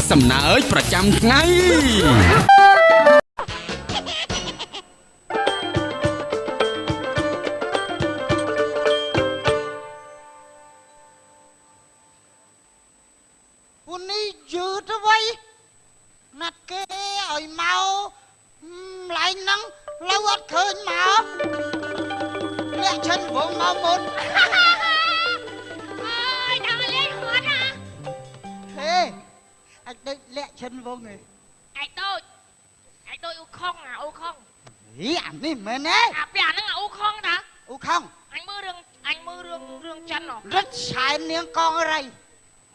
សំណើចប្រចាំថ្ងៃวันนี้ยืดเอาไว้นัดเกย์ไอ้เมาไหลนังเราอัดคืนมาเรียกฉันวงมาหมดanh đây lẹ chân vô người anh tôi u không à u không ý ảnh đi mến ấy à bè nó là u không hả u không anh mơ rương chân rồi rất sai niếng con ở đây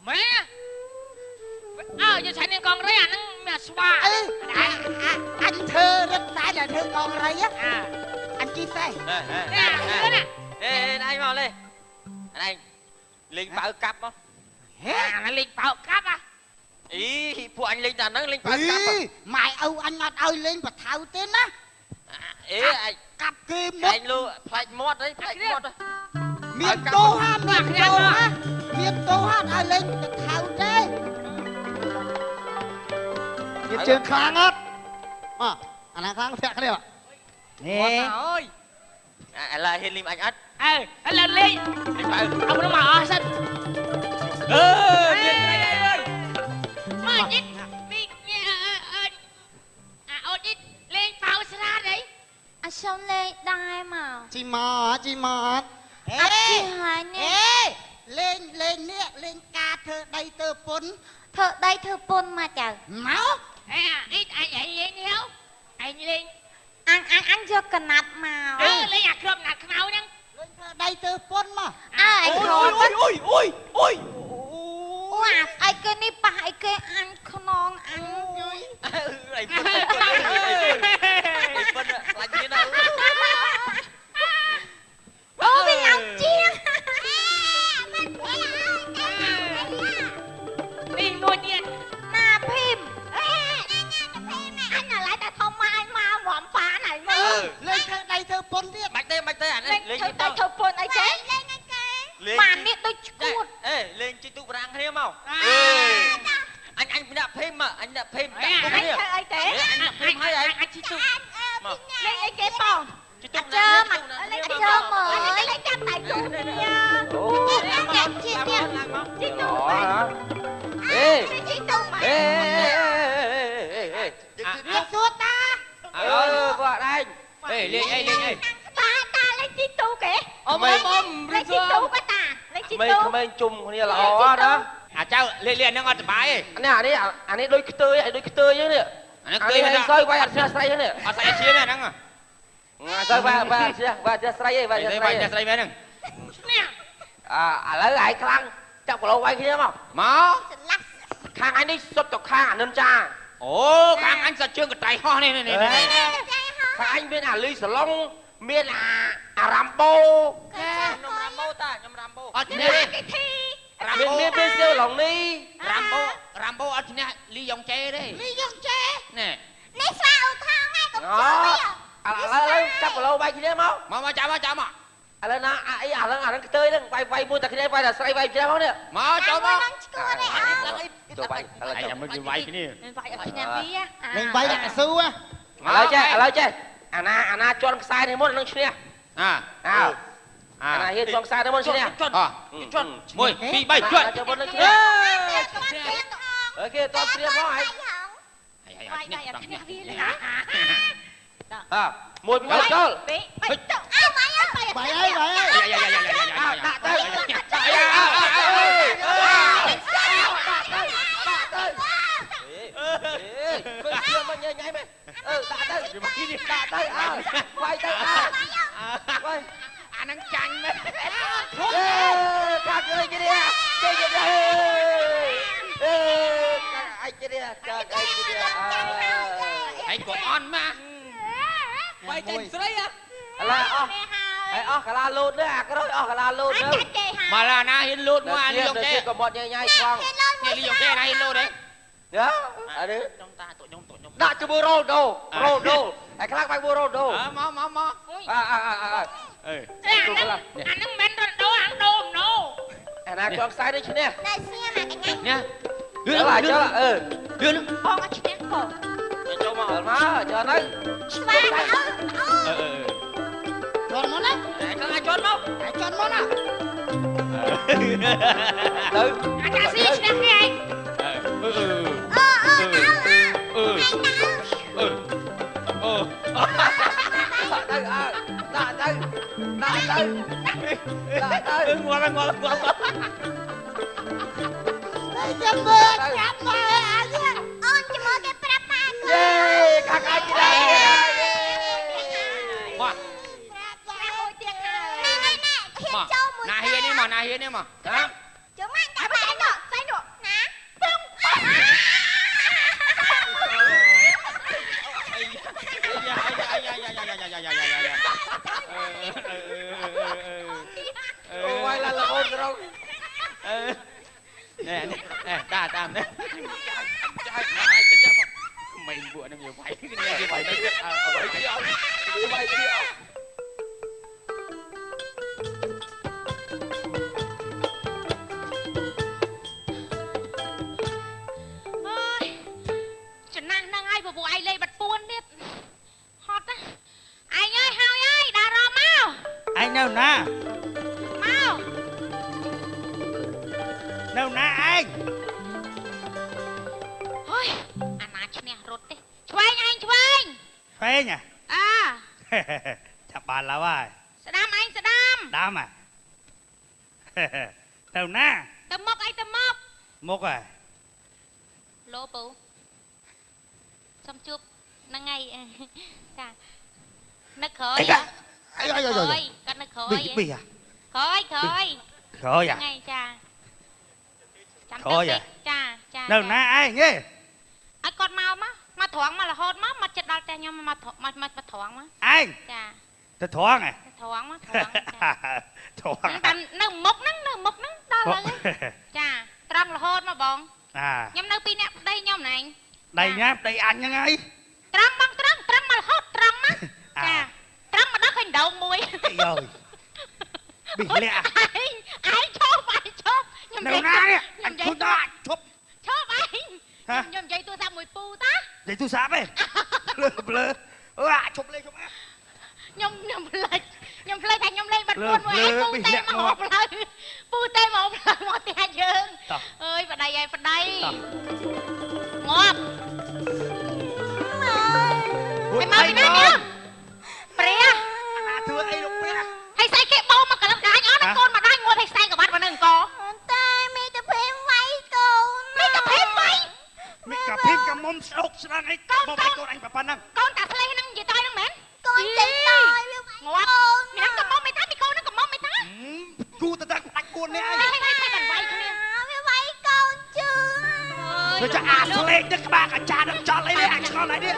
mẹ giờ sai niếng con ở đây à nó mẹ xoa anh thơ rất sai là thơ con ở đây á anh chia tay ê anh vào lên anh linh bảo cặp không nó linh bảo cặp à ý phụ anh linh là nó linh bảo cặp mày âu anh ngọt ơi lên và thao tên á ý anh cặp kia mất anh luôn phải mót đấy phải mót đấy miền tô ha miền tô ha ai lên thao thế miền trường khang á anh khang phẹt cái này ạ nè ơi là hiền lim anh ất anh là linh bảo ông nó mở sân mà ít đi ôn ít lên bao xa đấy sao lên đai mà chị mọt chị hỏi nè lên nè lên ca thơ đây tơ pun thợ đây thợ pun mà chờ máu ít anh lên hiếu anh lên anh cho cần nạt màu lên nhạc rộm nạt khảo nhá lên thơ đây tơ pun mà ôi ai cái ní bà ai cái ăn không non ăn này phân là như nào ô bị lòng chiên đi mua tiền na phim anh là lại ta không ai mà vọng phá này mà lên thơ đây thơ pun biết mạch tê ảnh lên thợ đây thợ pun ai thế mà nít tôi chuột ê lên chi tụ răng thêm không anh đã phim mà anh đã phim anh ai thế anh đã phim hay anh chi tụ lên ai cái bò chi tụ chơi mà anh chơi mở anh lấy chắp tại chuột nha đẹp chị nha chị tụ ê chị tụ mà biết suốt ta vợ anh ê lên ta lấy chị tụ kìa lấy chị tụ cái ta lấy chị tụ mình chung như là ó đó cháu lên nó ngon bài anh ấy đôi cái tươi chứ nè anh soi quay hạt say chứ nè saya chia nè nắng soi và say và say bên nè lấy lại khăn chắc của lâu quay kia không má khang anh đi xuất cho khang nên cha ồ khang anh sao chưa cái tay ho này khang anh bên ly salon bên Rambo nhom Rambo bên siêu lòng đi Rambo ở trên này ly dòng tre đấy nè lấy sao thang ngay cũng chưa lấy chắc của lâu quay kia không mà chào mà lên nó lên cái tươi đó quay mua tại cái quay là say quay kia không nè mà chào mà tụi bay ai mới vay cái này lên bay là sư á lấy chứ anh cho sai này muốn nó chưa anh hiện cho sai đó muốn chưa nè chuẩn môi bị bay chuẩn cho muốn nó chưa ở kia to kia hỏi môi bị cho mày ơi nhảy mày tạ tay quay tay quay anh ăn chanh đấy các ơi cái đi chơi cái đi anh cái đi các anh cái đi anh còn on mà quay chanh sấy á là cái là lột đấy cái đó cái là lột đâu mà là na hiên lột mà ly dòng tre còn một nhảy khoang ly dòng tre này hiên lột đấy đó ở đấy đã cho bơ Ronaldo cái khác bay bơ Ronaldo má anh nó men ăn đồ anh cho sai đấy chứ nè này xe mà cái nha cho là Đưa nó. Con ở trên cổ. Cho mà má cho nó. Xoa Tròn món á. Con ai chốt không? Ai tròn món á. Từ. Anh ta xí nè này. Chăm mơ chăm mơ aja. On cuma ke berapa aku? Yeay, kakak kita. Wah, mà. Nà hiên đi mà. Hả? Cuma tak saya nak. Nah. Quay là ôn rồi. Nè, ta nè. Mày bữa nó nhiều vậy, cái gì vậy đấy. Vậy chứ ông. Vậy chứ ông. Năng ai bộ ai lên bật buôn đi. Hot á. Anh ơi, Hao ơi, đà rò mau. Anh đâu nè. Mau. Đâu nè anh. Ôi, anh nói chứ nè, rốt đi. Chuanh anh, chuanh. Phê nhỉ. À. Chập bàn là ai. Sẽ đam anh, sẽ đam. Đám à. Đâu nè. Tầm mốc anh, tầm mốc. Một à. Lô bố. Xong chụp. Năng ngay. Nó khởi á. Khởi. Con nó khởi. Bị à. Khởi. Khởi à. Ngay cha. Khởi à. Cha. Đâu nè anh nghe. Ai con mau má. Mà thoáng mà là hốt má. Mà chết đal cha nhưng mà thoáng má. Anh. Cha. Tôi thoáng à. Thoáng má. Thoáng. Nó mốc nắng. Đó là cha. Trong là hốt mà bọn. À. Nhâm đâu pi nè. Đây nhâm này. Đây nhá. Đây anh nha ngay. Trăng mà là hốt trăng má. Cha. Trăng mà đó khinh đầu mùi. Rồi. Bị lẹ. Ai chốt. Đâu nè nè. Anh không ta. Chốt. Chốt anh. Hả? Nhâm dây tôi ra mùi pu ta. Vậy tôi sáp ấy. Blơ. Chụp lên. Nhâm lên thành nhâm lên bật buôn với anh pu tê mà một lần. Pu tê một tia dương. Ơi vào đây. Ngọt. Mày mau đi nè. Prea. Thưa anh lúc Prea. Hay sai cái bông mà cả lần gái nhỏ nó con mà đang ngồi hay sai cả bạn mà đừng có. Ta mi tập phim váy con. Mi tập phim váy. Mi tập phim cả mông sốc sang ấy. Mông váy con anh bà năng. Con tập lên năng gì tay năng mến. Con chỉ tôi ngọt. Mày đang cầm mông mày tá, mày con nó cầm mông mày tá. Cu ta đang đánh cuốn nè anh. Hay bằng váy thôi nè. váy con chưa. Rồi cho lên cho các bạn cả cha được cho lấy đi anh con lại đi.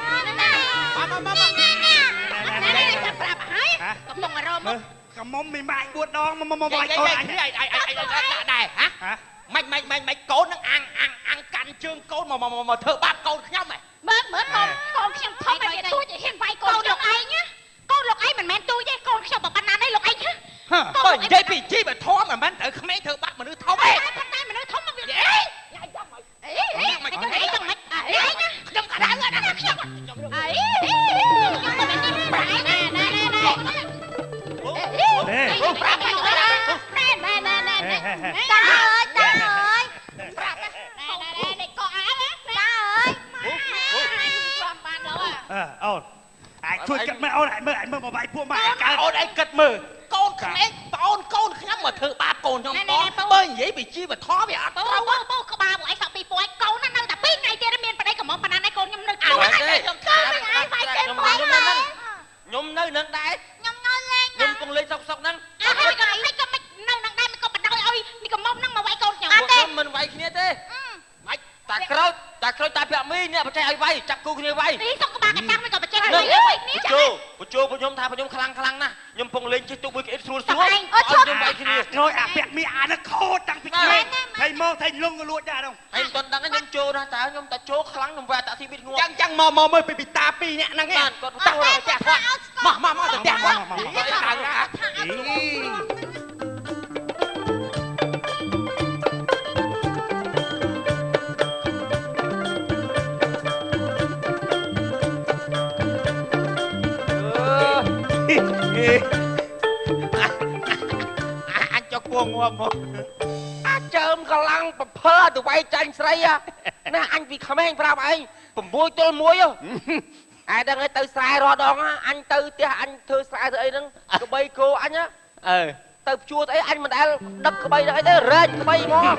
Cầm mông mà rôm á. Cầm mông mày mày buồn đó mà váy con anh. Này hả? Mày côn nó ăn canh chương côn mà thợ bát côn nhau mày. Bớt con xem không mày tôi chỉ xem vai con lục ai nhá. Con lục ai mình men tôi với con sao mà ban ấy lục ai nhá. Bởi dây bị chi mà thó mà bán tự không mấy thợ bát mà nó thó mày. Ban đây mà nó thó mà việc. Mày cho thấy trong mày. Nhá. Trong cả đám đó xem. Ai chui cất mẹ ôn anh mơ mà bài pua mày cái ôn anh cất mơ con khẽ con khẽ mà thợ bát côn trong đó bởi vậy bị chi mà thó mày ạ. Bố có ba bộ anh sợ bị bộ anh câu nó nâng tập pin ngày kia nó miền vào đây cầm món banana này con nhâm nâng Ai phải kêu nhôm nơi nâng đây nhôm con lên sọc nâng hay cầm nâng đây mày còn bật đôi ơi đi cầm mông nâng mà quay con nhỏ mình quay kia thế mày ta khơi ta bị mi nè chạy ai vay chặt cu kia vay đi xong có ba cái trăng mày còn bật chạy bố nhôm tha bố nhôm khăng nè nhôm phong lên chứ tụi với cái xuống nhôm vay kia rồi bẹt mi nó khô tăng bị kia thầy mơ thầy lông luôn ra đâu hay tuần đang cái nhôm trô ra ta nhôm ta trô khăng nhôm về ta thì biết ngon chẳng mò mới bị ta pi nè năng nghe còn tao rồi chặt quá mà chặt quá anh cho cô mua một chơm cả lăng bập phơ tụi bay tranh sấy à nè anh vì không anh vào anh bầm muối tôi muối à ai đang ấy từ xài rồi đó anh từ tia anh thưa xài rồi đó cái bay cô anh á từ chua thấy anh mà đã đập cái bay đấy đấy rên cái bay mò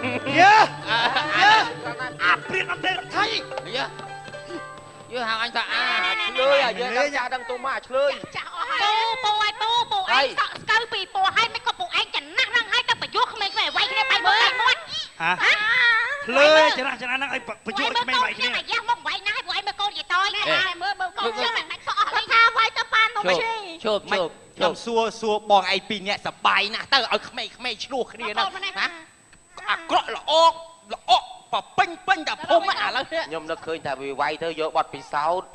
biết anh tên thấy như hàng anh ta chơi à giờ đang đang tô mà chơiปูไอ้สเกลปีปูให้ไม่ก็ปูไอ้จะนั่งให้แต่ประยุกต์ไม่ไว้ที่ได้ไปหมดฮะเลยจะนั่งไอ้ประยุกต์ไม่ไหวเนี่ย ย่างมองไว้นะให้ปูไอ้เมื่อโกนอย่าต่อยนะเมื่อโกนเชื่อมันสอดเลยท่าไว้ตะปานตรงนี้ชบខ្ញុំសួរបងឯងពីរនាក់សបាយណាស់ទៅឲ្យក្មេងឆ្លោះគ្នាណាអាក្រក់ល្អប៉ពេញតែភូមិឥឡូវខ្ញុំនឹកឃើញថាវាវាយទៅយកបត់ពិសោធន៍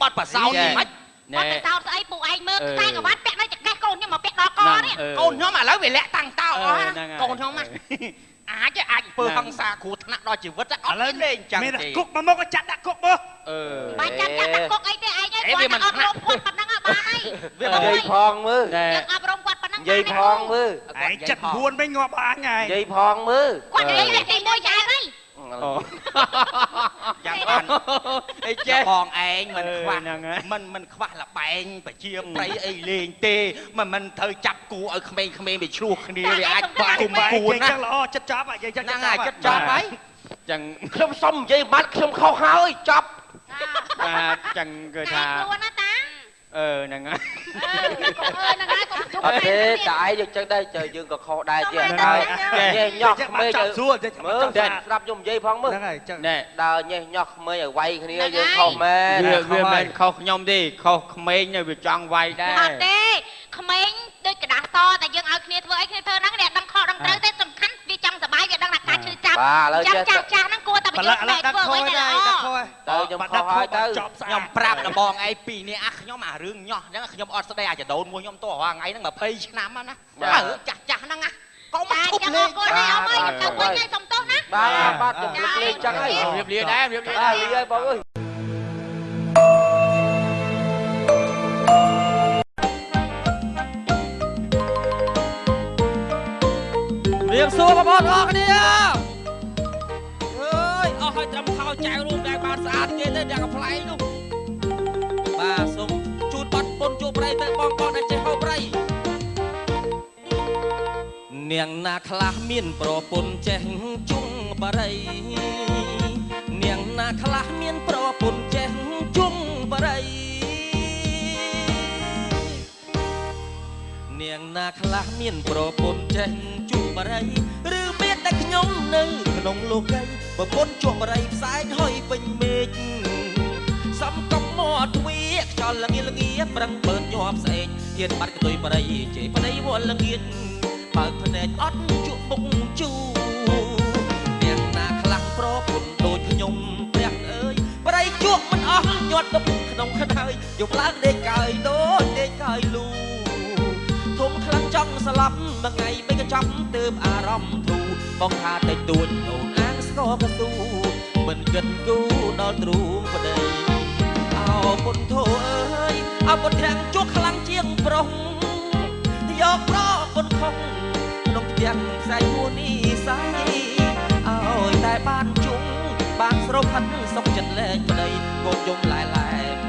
បត់ប្រសោតនេះមិនបត់ប្រសោតស្អីពូឯងមើលតែកវ៉ាត់ពាក់នៅចង្កេះកូនខ្ញុំមកពាក់ដល់កនេះកូនខ្ញុំឥឡូវវាលាក់តាំងតោអស់កូនខ្ញុំអាចធ្វើហង្សាគ្រោះថ្នាក់ដល់ជីវិតអត់លេងចឹងទេគុកមកមកចាត់ដាក់គុកមើលបាច់ចាត់ដាក់គុកអីទេឯងគាត់អប់រំគាត់ប៉ុណ្ណឹងបានហើយវានិយាយផងមើលយើងអប់រំគាត់ប៉ុណ្ណឹងនិយាយផងមើលឯងចិត្ត4វិញងាប់អញហើយនិយាយផងមើលគាត់និយាយតែមួយយ៉ាងហើយយ៉ាងបានអីចេះបងឯងមិនខ្វះមិនខ្វះលបែងប្រជាប្រិយអីលេងទេមិនត្រូវចាប់គូឲ្យក្មេងៗវាឆ្លោះគ្នាវាអាចបាក់គុំគួនណាចឹងល្អចិត្តចាប់និយាយចឹងចិត្តចាប់ហើយចឹងខ្ញុំសុំនិយាយបាត់ខ្ញុំខុសហើយចប់បាទចឹងគឺថាខ្លួនណាតាហ្នឹងហើយហ្នឹងហើយកុំជុំអត់ទេតែឯងយើងចឹងដែរយើងក៏ខុសដែរទៀតញ៉េះញោះក្មេងទៅមើលស្ដាប់ខ្ញុំនិយាយផងមើលហ្នឹងហើយចឹងដើរញ៉េះញោះក្មេងឲ្យវាយគ្នាយើងខុសមែនវាមិនខុសខ្ញុំទេខុសក្មេងវាចង់វាយដែរអត់ទេក្មេងដូចกระดาษសតែយើងឲ្យគ្នាធ្វើអីគ្នាធ្វើហ្នឹងអ្នកដឹងខុសដឹងត្រូវទេសំខាន់វាចង់សុបាយវាដឹងថាការឈឺចាប់ចាំចាស់ហ្នឹងគួរតែប្រយុទ្ធតែធ្វើឲ្យតែល្អទៅខ្ញុំខុសហើយទៅខ្ញុំប្រាប់ដល់បងឯងពីរនេះខ្ញុំអារឿងញោះអញ្ចឹងខ្ញុំអត់ស្ដីអាចដូនមួយខ្ញុំតោះរាល់ថ្ងៃហ្នឹង20ឆ្នាំណាចាស់ហ្នឹងណាកុំឈប់លេងគាត់ឲ្យអត់ឲ្យទៅវិញឲ្យសុំទោសណាបាទខ្ញុំលេងចឹងហើយរៀបលាដែររៀបលាលាហើយបងអើយរៀបសួរបងប្អូនអរគ្នាអើយអស់ឲ្យត្រឹមខោចៅរួមដែលបានស្អាតគេទៅយ៉ាងប្លែកនោះបាទសូមជូនបាត់ពុនជួបប្រៃទៅបងប្អូនដែលចេះហៅប្រៃនាងណាខ្លះមានប្រពន្ធចេះជុងបរិយនាងណាខ្លះមានប្រពន្ធចេះជុងបរិយនាងណាខ្លះមានប្រពន្ធចេះជុំបរិយឬមានតែខ្ញុំនៅក្នុងលោកីប្រពន្ធជក់បរិយផ្សែងហុយពេញមេឃសំកំមកទ្វាខ្យល់ល្ងាប្រឹងបើញាប់ស្អែកទៀតបាត់កតុយបរិយជេប្តីវល់ល្ងាបើកភ្នែកអត់ជក់មុខជូនាងណាខ្លះប្រពន្ធដូចខ្ញុំព្រះអើយបរិយជក់មិនអស់ញាត់ទុកក្នុងខ្នើយយប់ឡើងដេកកើយដូចដេកកើយលូធំខ្លាំងចង់ស្លាប់មួយថ្ងៃមិនក៏ចាំទើបអារម្មណ៍ធូរបងថាតិចតួចអូនអាងស្គរកស៊ូមិនគិតគូដល់ទ្រូងប្តីអោពុនធូអើយអោពុនទាំងជួខ្លាំងជាងប្រុសយកប្រពុនខុសក្នុងផ្ទះខ្សែមួនេះសៃអើយតែបានជុំបានស្រោបហាត់សុកចិត្តលែងប្តីកូនយំឡែ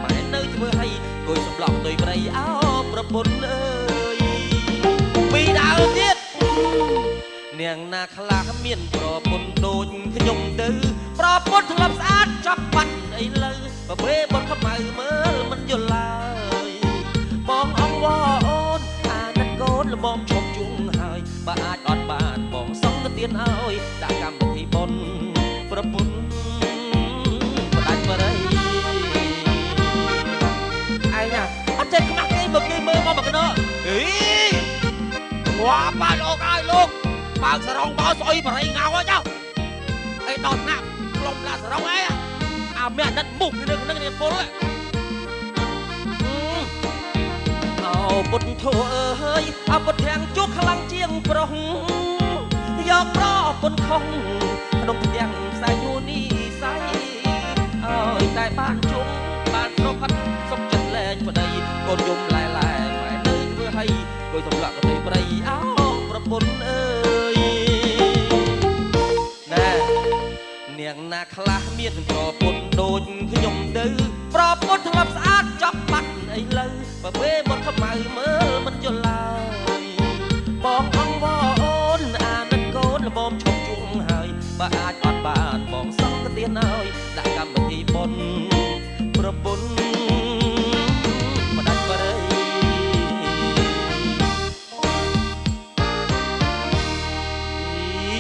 ម៉ែនៅធ្វើឲ្យគួយសំឡងដោយប្រៃអោប្រពន្ធអើយពីដើមទៀតនាងណាខ្លះមានប្រពន្ធដូចខ្ញុំទៅប្រពន្ធធ្លាប់ស្អាតចាប់បាត់អីលើប្រភេទបុតខ្មៅមើលមិនយល់ឡើយបងអង្វរអូនអាណិតកូនល្មមឈប់ជុំហើយបើអាចអត់បានបងសងទៅទៀតហើយដាក់កម្មវិធីបុណ្យប្រពន្ធបដាច់បរិយឯងអត់ចេះខ្មាស់គេមកគេមើលមកមកកណោអីងាប់បានលោកឲ្យលោកបើកសរងបោស្អុយបរិយងៅចុះអីដល់ណាប់ក្លុំឡាសរងអីអាមានអាណិតមុខនៅក្នុងនេះពលអោពុតធូអើយអពុតទាំងជួខ្លាំងជាងប្រុសយកប្រពុនខុសក្នុងផ្ទះខ្សែយូនេះសៃអើយតែបានជុំបានប្រផាត់សុំចិត្តលែងប្តីកូនយំឡែម៉ែនៅធ្វើឲ្យ ប្រពន្ធដូចខ្ញុំទៅប្រពន្ធធ្លាប់ស្អាតចាប់បាត់អីលើបើពេលមកខ្មៅមើលមិនយល់ឡើយបងអង្វរអូនអាណិតកូនល្មមឈប់ជួងហើយបើអាចអត់បានបងសងទៅទៀតហើយដាក់កម្មវិធីបុណ្យប្រពន្ធមិនដាច់បរិយ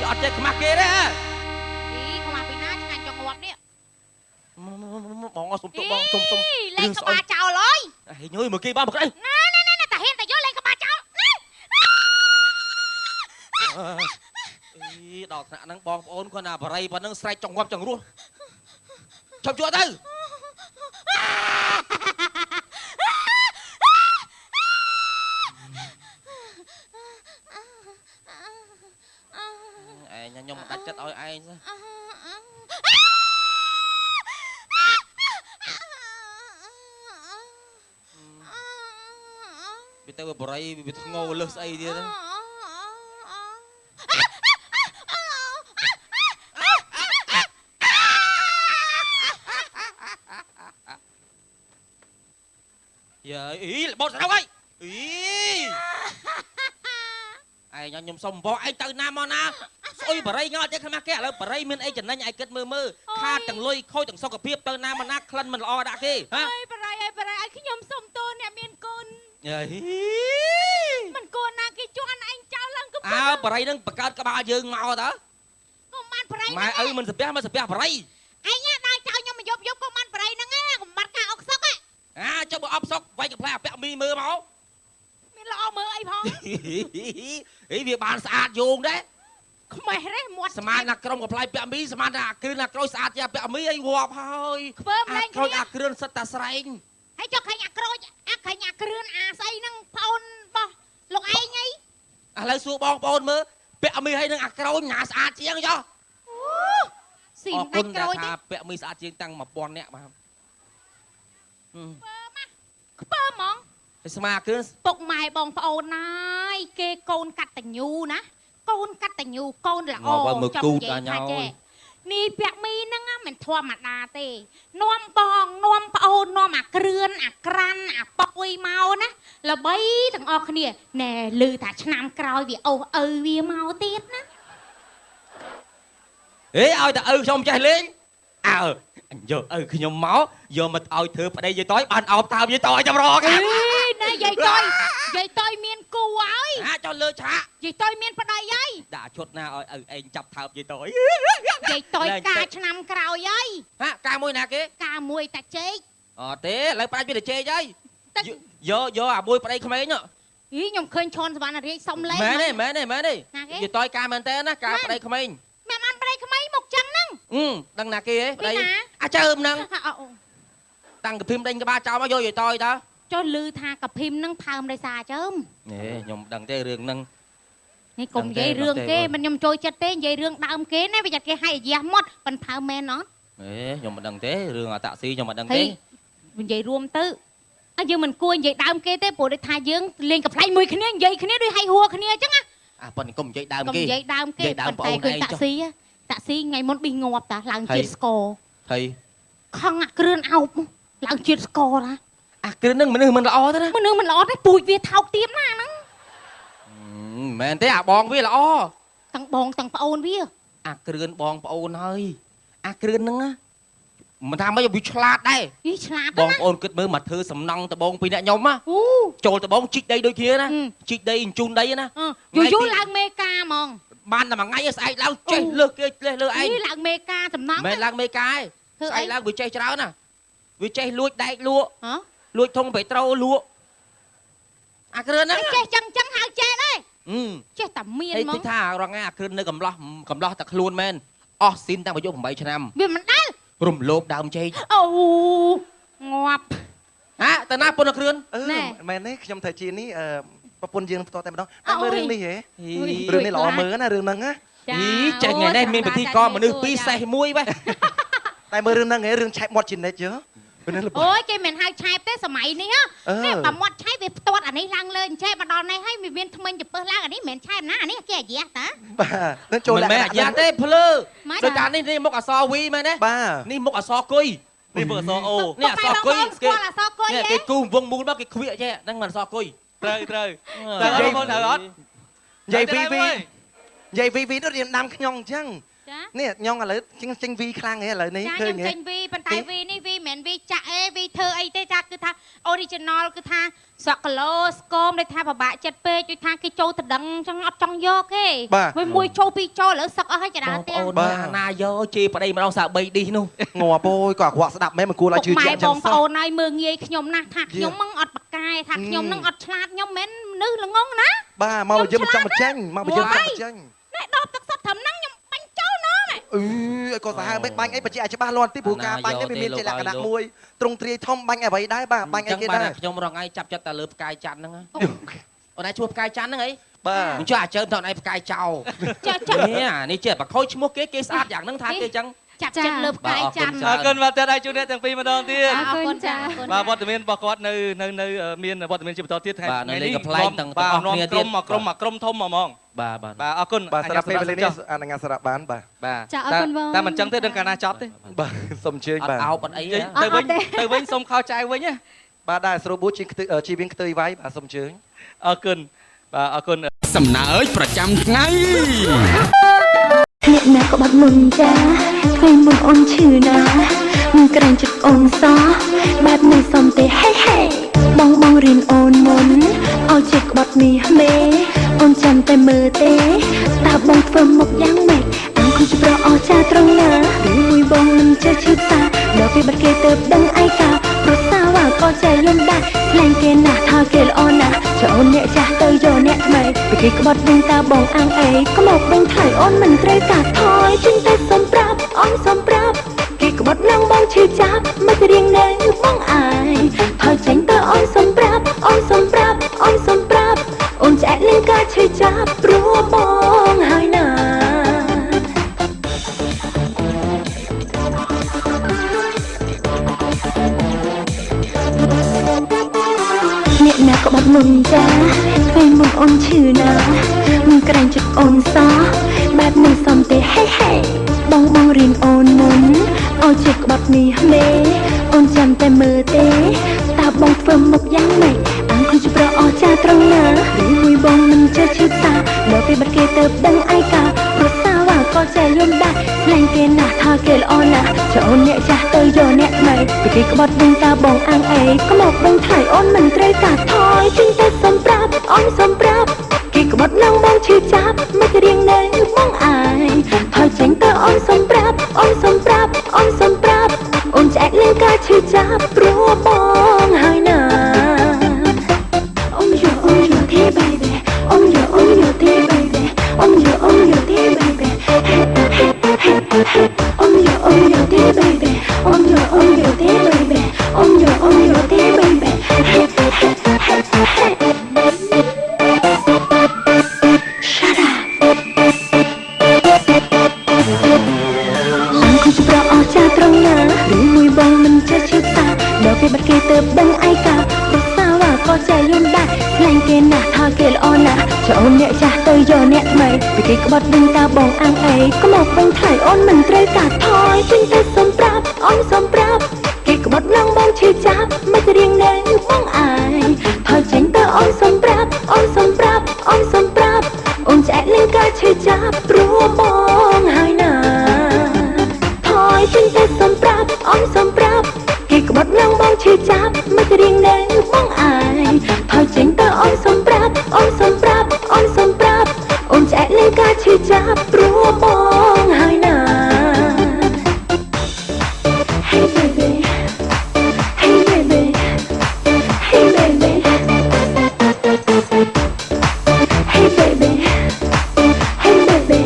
អត់ចេះខ្មាស់គេទេខ្មាស់ពីណាឆ្ងាញ់ចង់ងាប់នេះបងសុំទុកបងសុំលេងក្បាលចោលអើយញយមើលគេបងមកអីណាតាហ៊ានតែយកលេងក្បាលចោលដល់ថ្នាក់ហ្នឹងបងប្អូនគាត់ណាបរិយប៉ុណ្ណឹងស្រែកចង្វាប់ចង្រោះឈប់ជួទៅឯងខ្ញុំមិនដាច់ចិត្តឲ្យឯងទេវាទៅបរិយវាធ្ងោលឹះស្អីទៀតយ៉ាអីបោតស្ដៅហើយអីឯងខ្ញុំសុំបងឯងទៅណាមកណាស្អុយបរិយងល់តែខ្មាស់គេឥឡូវបរិយមានអីចំណេញឲ្យគិតមើលខាតទាំងលុយខូចទាំងសុខភាពទៅណាមកណាក្លិនមិនល្អដាក់គេហ៎អើយបរិយឲ្យខ្ញុំសុំទោសអ្នកមានគុណយ៉ាមិនគួរណាគេជន់ឯងចោលឡើងកំពុងបរិយនឹងបង្កើតក្បាលយើងមកតើកុំបានបរិយម៉ែឪមិនសាពះមិនសាពះបរិយឯងដល់ចោលខ្ញុំមកយប់កុំបានបរិយហ្នឹងណាកុំបាត់ការអុកសុកចុះបើអបសុកវាយកំ ផ្លែអាពាក់មីមើលមកមានល្អមើលអីផងអីវាបានស្អាតយោងដែរខ្មេះទេមាត់ស្មានណាក្រុមកំ ផ្លែពាក់មីស្មានណាគ្រឿនណាក្រូចស្អាតជាពាក់មីអីងាប់ហើយខ្វើមលែងក្រូចអាគ្រឿនសិតតាស្រែងហើយចុះឃើញអាក្រូចឃើញអាគ្រឿនអាស្អីហ្នឹងប្អូនបោះលោកឯងអីឥឡូវសួរបងប្អូនមើលពាក់មីហើយនឹងអាក្រូចញ៉ាស្អាតជាងចុះស៊ីមិនដាច់ក្រូចទេពាក់មីស្អាតជាងតាំង1000នាក់បាទខ្ពើហ្មងស្មាគ្រឿនពុកម៉ែបងប្អូនណាយគេកូនកតញ្ញូណាកូនកតញ្ញូកូនល្អចាំនិយាយថាចេះនេះពាក់មីហ្នឹងមិនធម្មតាទេនាំបងនាំប្អូននាំអាគ្រឿនអាក្រាន់អាប៉ុយមកណាល្បីទាំងអស់គ្នាណែឮថាឆ្នាំក្រោយវាអូសឪវាមកទៀតណាអេឲ្យតែឪខ្ញុំចេះលេងអើយកឪខ្ញុំមកយកមកឲ្យធ្វើប្តីយាយតយបានអោបតាមយាយតយចាំរកណែយាយតយមានគូហើយចុះលើឆាកយាយតយមានប្តីហើយដាក់ឈុតណាឲ្យឪឯងចាប់ថើបយាយតយយាយតយការឆ្នាំក្រោយហើយការមួយណាគេការមួយតាចេកអត់ទេឥឡូវប្រាច់វាតាចេកហើយយកអាមួយប្តីក្មេងខ្ញុំឃើញឈុនសវណ្ណរាជសុំលេងមែនទេយាយតយការមែនទេណាការប្តីក្មេងម៉ែបានប្តីក្មេងមកចឹងហ្នឹងដឹងណាគេហ៎ប្តីអាចើមហ្នឹងតាំងកភីមដេញក្បាលចោលមកយកយាយតយតើចុះឮថាកភីមហ្នឹងផើមដោយសារចើមខ្ញុំដឹងទេរឿងហ្នឹងនេះកុំនិយាយរឿងគេមិនខ្ញុំចូលចិត្តទេនិយាយរឿងដើមគេណាវាចាត់គេឲ្យអាយ៉ាស់មាត់ប៉ិនផើមមែនអត់ខ្ញុំមិនដឹងទេរឿងអាតាក់ស៊ីខ្ញុំមិនដឹងទេនិយាយរួមទៅយើងមិនគួរនិយាយដើមគេទេព្រោះដូចថាយើងលេងកំ pl ែងមួយគ្នានិយាយគ្នាដូចឲ្យហួរគ្នាអញ្ចឹងប៉ុន្តែកុំនិយាយដើមគេនិយាយដើមគេប៉ុន្តែគឺតាក់ស៊ីថ្ងៃមុនប៊ីងាប់តាឡើងជាតិស្ករហើយខំអាគ្រឿនអោបឡើងជាតិស្ករណាអាគ្រឿនហ្នឹងមនុស្សមិនល្អទេណាមនុស្សមិនល្អទេពូជវាថោកទាបណាហ្នឹងមែនទេអាបងវាល្អទាំងបងទាំងប្អូនវាអាគ្រឿនបងប្អូនហើយអាគ្រឿនហ្នឹងមិនថាមិនវាឆ្លាតដែរវាឆ្លាតបងប្អូនគិតមើលមកធ្វើសំណង់ដបងពីអ្នកខ្ញុំណាចូលដបងជីកដីដូចគ្នាណាជីកដីអញ្ជូនដីណាយូរឡើងមេកាហ្មងបានតែមួយថ្ងៃស្អែកឡើងចេះលើសគេលេះលើឯងនេះឡើងមេកាសំណង់មិនឡើងមេកាឯងស្អែកឡើងវាចេះច្រើនណាវាចេះលួចដែកលក់លួចធុងពេត្រូលក់អាគ្រឿនហ្នឹងចេះចឹងហៅចេះដែរចេះតែមានហ្មងគេថារងអាគ្រឿននៅកំឡោះតែខ្លួនមែនអស់ស៊ីនតាំងអាយុ8ឆ្នាំវាមិនដែលរំលោភដើមចេកអូងាប់តើណាពុនអាគ្រឿនមែនទេខ្ញុំថាជានេះប្រពន្ធយើងផ្ទាល់តែម្ដងតែមើលរឿងនេះហ៎រឿងនេះល្អមើលណារឿងហ្នឹងណាចេះថ្ងៃនេះមានពិធីករមនុស្ស2សេះ1បែតែមើលរឿងហ្នឹងហ៎រឿងឆែកមាត់ជីនិចយើ ôi cái mình hai chai tới sớm này nè bà mót chai về tuột anh ấy lăng lên chai bà đòn này hay mình viên thông minh chụp bơ lăng anh ấy mình chai na anh ấy cái gì á bà nó trôi lại mẹ giá thế phơ đôi taนี่มกอสอวีมาเนี่ยนี่มกอสอกุยนี่มกอสอโอเนี่ยสอกุยเนี่ยcái cu vung muốn đó cái khuya chứ đang mà sọ cùi trời trời vậy vì nó điền đam nhong chăng nè nhong là chinh vi khang ấy là này chơi nghe chinh vi bàn tay vi ní vi mền vi chạ vi thơ ấy tê ra cứ tha original cứ tha sọ clo scom đây tha bà bạ chật pê chui tha cái châu thật đắng trong ấp trong vô cái với mùi châu pi châu lỡ sọc ở hay chả đá tiền bà na vô chi vào đây mà đâu sợ bay đi luôn ngò bôi quả quạ sẽ đạp mấy mà cô lại chưa chạm trong sọ này mưa nghe nhom na thạc nhom măng ọt bạc cài thạc nhom năng ọt chlat nhom mến nữ là ngon ná bà mau giờ một trăm một tranh mau giờ một trăm một tranh này đọc tắc sọt thầm năng nhom bánh châu nó này có sao mấy bánh ấy bà chị ai cho ba lon tiếp bù ca bánh ấy bị miên chạy lạc cả đạn môi trung tri thông bánh ấy vậy đấy bà bánh ấy kia đấy nhom rồi ngay chập cho ta lướt cài chăn nữa ở đây chụp cài chăn nữa ấy bà mình cho chơi thằng này cài chào nèนี่เจ็บbà khôi mua kế sát dạng năng thang kế chăng chặt chặt lợp cái chăn cơn và tới đây chú nétទាំងពីរម្ដងទៀត con cha បាទវត្តមានរបស់គាត់នៅមានវត្តមានជាបន្តទៀតថ្ងៃនេះបាទនាំក្រុមធំហ្មងបាទអរគុណបាទសម្រាប់ពេលវេលានេះអនុញ្ញាតសម្រាប់បានបាទចាអរគុណបងតែមិនចឹងទេដឹងកាលណាចប់ទេបាទសូមអញ្ជើញបាទអោបអត់អីទៅវិញសូមខោចៅវិញណាបាទដែរស្រួលប៊ូជីវិញខ្ទើយវាយបាទសូមអញ្ជើញអរគុណបាទអរគុណសំណើអើយប្រចាំថ្ងៃអ្នកណាក៏បាត់មុនចាពេលមុនអូនឈឺណាមិនក្រែងចិត្តអូនសោះបែបនេះសុំទេហេហេបងរៀនអូនមុនឲ្យជិះក្បត់មាសមេអូនចាំតែមើលទេតើបងធ្វើមុខយ៉ាងម៉េចអង្គុយប្រអស់ចាត្រង់ណាឬមួយបងមិនចេះឈឺសាដល់ពេលបាត់គេទៅដឹងឯកាប្រសាវ៉ាក៏ចេះយំដែរស្លែងគេណាស់ថាគេល្អណាស់ចូលអ្នកចាស់ទៅយកអ្នកថ្មីពីគេក្បត់វិញតើបងអាងអីក៏មកវិញថៃអូនមិនត្រូវការថយជិះតែសុំប្រាប់អូនសុំប្រាប់គេក្បត់នឹងបងឈឺចាប់មិនរៀងនៅបងអាយថយចេញទៅអូនសុំប្រាប់អូនសុំប្រាប់អូនសុំប្រាប់អូនឆ្អែតនឹងការឈឺចាប់ព្រោះបងហើយណាអ្នកណាក៏បាត់មុនចាពេលមុនអូនឈឺណាមិនក្រែងចិត្តអូនសោះបែបនេះសុំទេហេហេបងរៀនអូនមុនឲ្យជិះក្បត់មាសមេអូនចាំតែមើលទេតើបងធ្វើមុខយ៉ាងម៉េចអង្គុយប្រអស់ចាត្រង់ណាឬមួយបងមិនចេះឈឺសាដល់ពេលបាត់គេទៅដឹងឯកាប្រសាវ៉ាក៏ចេះយំដែរស្លែងគេណាស់ថាគេល្អណាស់ចូលអ្នកចាស់ទៅយកអ្នកថ្មីពីគេក្បត់វិញតើបងអាងអីក៏មកវិញថៃអូនមិនត្រូវការថយជិះតែសុំប្រាប់អូនសុំប្រាប់គេក្បត់នឹងបងឈឺចាប់មិនរៀងនៅបងអាយថយចេញទៅអូនសុំប្រាប់អូនសុំប្រាប់អូនសុំប្រាប់អូនឆ្អែតនឹងការឈឺចាប់ព្រោះបងហើយណាអូនយកទេ baby អូនយកទេ baby អូនយកទេ baby អូនយកទេ baby អូនយកទេ baby អូនយកទេ baby Shut up អង្គុយប្រអស់ចាត្រង់ណាឬមួយបងមិនចេះឈឺសាដល់ពេលបាត់គេទៅដឹងឯកាប្រសាវ៉ាក៏ចេះយំដែរស្លែងគេណាស់ថាគេល្អណាស់ចូលអ្នកចាស់ទៅយកអ្នកថ្មីពីគេក្បត់វិញតើបងអាងអីក៏មកវិញថៃអូនមិនត្រូវការថយជិះតែសុំប្រាប់អូនសុំប្រាប់គេក្បត់នឹងបងឈឺចាប់មិនរៀងនៅបងអាយថយចេញទៅអូនសុំប្រាប់អូនសុំប្រាប់អូនសុំប្រាប់អូនឆ្អែតនឹងការឈឺចាប់ព្រោះបងហើយណាថយចេញទៅសុំប្រាប់អូនសុំប្រាប់គេក្បត់នឹងបងឈឺចាប់មិនរៀងនៅបងអាយថយចេញទៅអូនសុំប្រាប់អូនសុំប្រាប់អូនសុំប្រាប់អូនឆ្អែតនឹងការឈឺចាប់ព្រោះបងហើយណា Hey baby Hey baby Hey baby Hey baby Hey baby Hey baby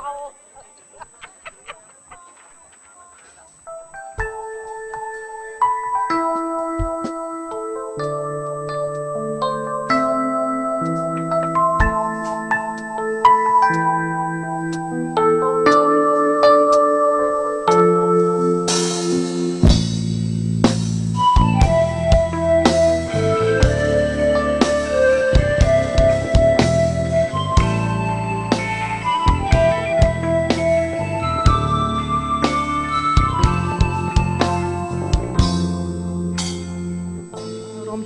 អ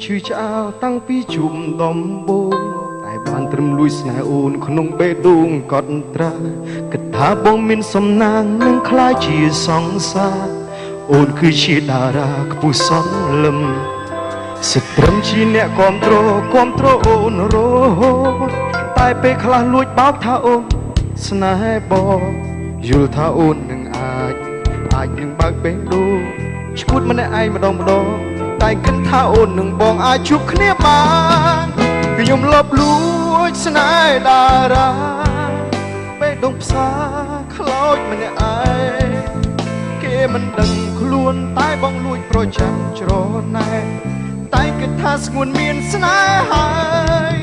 ឈឺឆ្អើតាំងពីជុំដំបូងតែបានត្រឹមលួចស្នេហ៍អូនក្នុងបេះដូងកត់ត្រាគិតថាបងមានសំណាងនឹងខ្លាចជាសង្សារអូនគឺជាតារាខ្ពស់សន្លឹមសិតត្រឹមជាអ្នកគាំទ្រអូនរហូតតែពេលខ្លះលួចបោកថាអូនស្នេហ៍បងយល់ថាអូននឹងអាចនឹងបើកបេះដូងឈួតម្នាក់ឯងម្ដងតែគិតថាអូននឹងបងអាចជួបគ្នាបានខ្ញុំលបលួចស្នេហ៍តារាបេះដូងផ្សាខ្លោចម្នាក់ឯងគេមិនដឹងខ្លួនតែបងលួចប្រចាំច្រណែនតែគិតថាស្ងួនមានស្នេហ៍ហើយ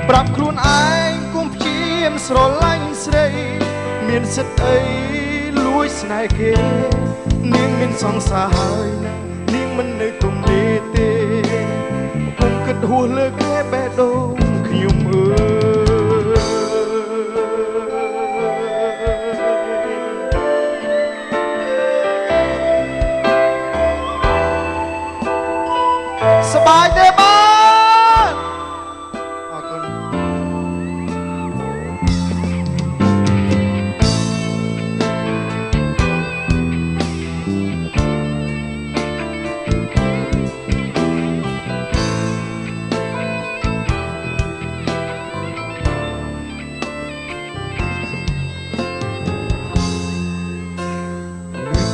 ប្រាប់ខ្លួនឯងគុំព្យាយាមស្រឡាញ់ស្រីមានសិទ្ធអីលួចស្នេហ៍គេនាងមានសង្សារហើយណានាងមិននៅទំនេរទេគុំគិតហួសលើគេបេះដូងខ្ញុំអើយសบายទេបាទអរគុណ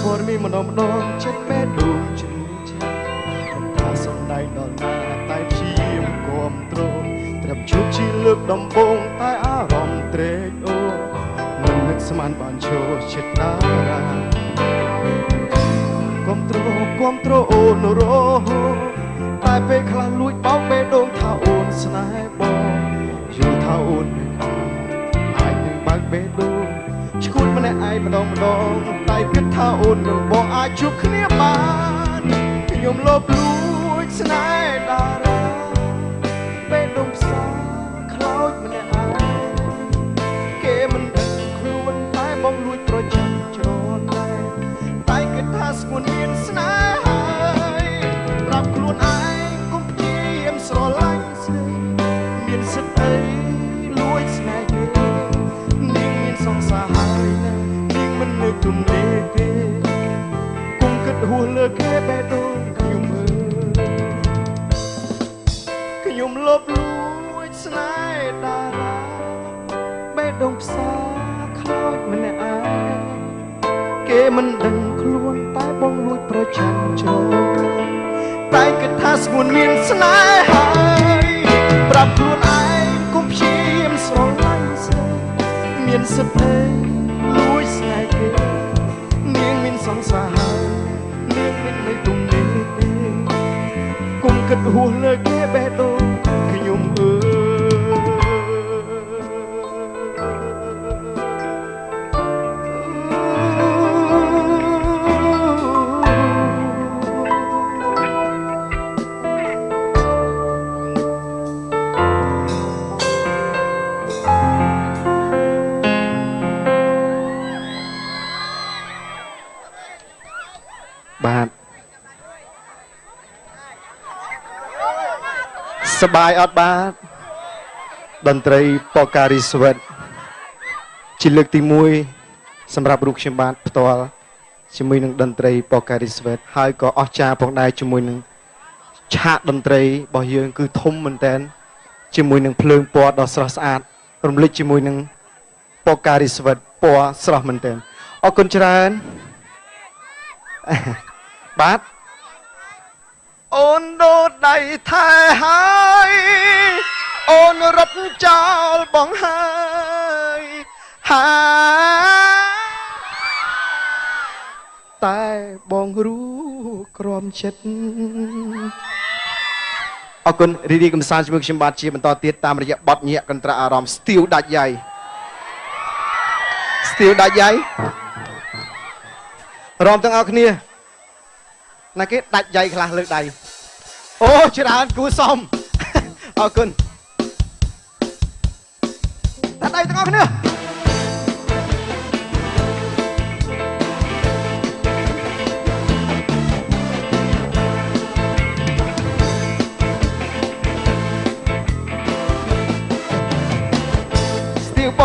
ព័ត៌មានម្ដងចិត្តបេះដូងជំនឿចាថាសំដែងដល់ណាតែព្យាយាមគាំទ្រត្រឹមជួបជាលើកដំបូងតែអារម្មណ៍ត្រេកអូរមិននឹកស្មានបានចូលចិត្តតារាគាំទ្រអូនរហូតតែពេលខ្លះលួចបោកបេះដូងថាអូនស្នេហ៍បងយល់ថាអូននឹងអាចនឹងបើកបេះដូងឈួតម្នាក់ឯងម្ដងតែគិតថាអូននឹងបងអាចជួបគ្នាបានខ្ញុំលបលួចស្នេហ៍តារាបេះដូងផ្សាខ្លោចម្នាក់ឯងគេមិនដឹងខ្លួនតែបងលួចប្រចាំច្រណែនតែគិតថាស្ងួនមានស្នេហ៍ហើយប្រាប់ខ្លួនឯងគុំព្យាយាមស្រឡាញ់ស្រីមានសិទ្ធអីលួចស្នេហ៍គេនាងមានសង្សារហើយណានាងមិននៅទំនេរទេគុំគិតហួសលើគេបេះដូងខ្ញុំអើយខ្ញុំលបលួចស្នេហ៍តារាបេះដូងផ្សាខ្លោចម្នាក់ឯងគេមិនដឹងខ្លួនតែបងលួចប្រចាំច្រណែនតែគិតថាស្ងួនមានស្នេហ៍ហើយប្រាប់ខ្លួនឯងគុំព្យាយាមស្រឡាញ់ស្រីមានសិទ្ធិលួចស្នេហ៍គេនាងមានសង្សារហើយនាងមិននៅទំនេរទេគុំគិតហួសលើគេបេះដូងខ្ញុំអើយបាទសบายអត់បាទតន្ត្រីប៉ូការីស្វិតជាលើកទី1សម្រាប់រូបខ្ញុំបាទផ្ទាល់ជាមួយនឹងតន្ត្រីប៉ូការីស្វិតហើយក៏អស្ចារ្យផងដែរជាមួយនឹងឆាកតន្ត្រីរបស់យើងគឺធំមែនតើជាមួយនឹងភ្លើងពណ៌ដ៏ស្រស់ស្អាតរំលេចជាមួយនឹងប៉ូការីស្វិតពណ៌ស្រស់មែនតើអរគុណច្រើនបាទអូនដូរដៃថែហើយអូនរត់ចោលបងហើយតែបងรู้ក្រំចិត្តអរគុណរីកកំសាន្តជាមួយខ្ញុំបាទជាបន្តទៀតតាមរយៈបទញាក់កន្ត្រាអារម្មណ៍ស្ទៀវដាច់យ៉ៃរំទាំងអស់គ្នាណាគេដាច់យ៉ៃខ្លះលើកដៃអូច្រើនគួសមអរគុណដាច់ដៃទាំងអស់គ្នា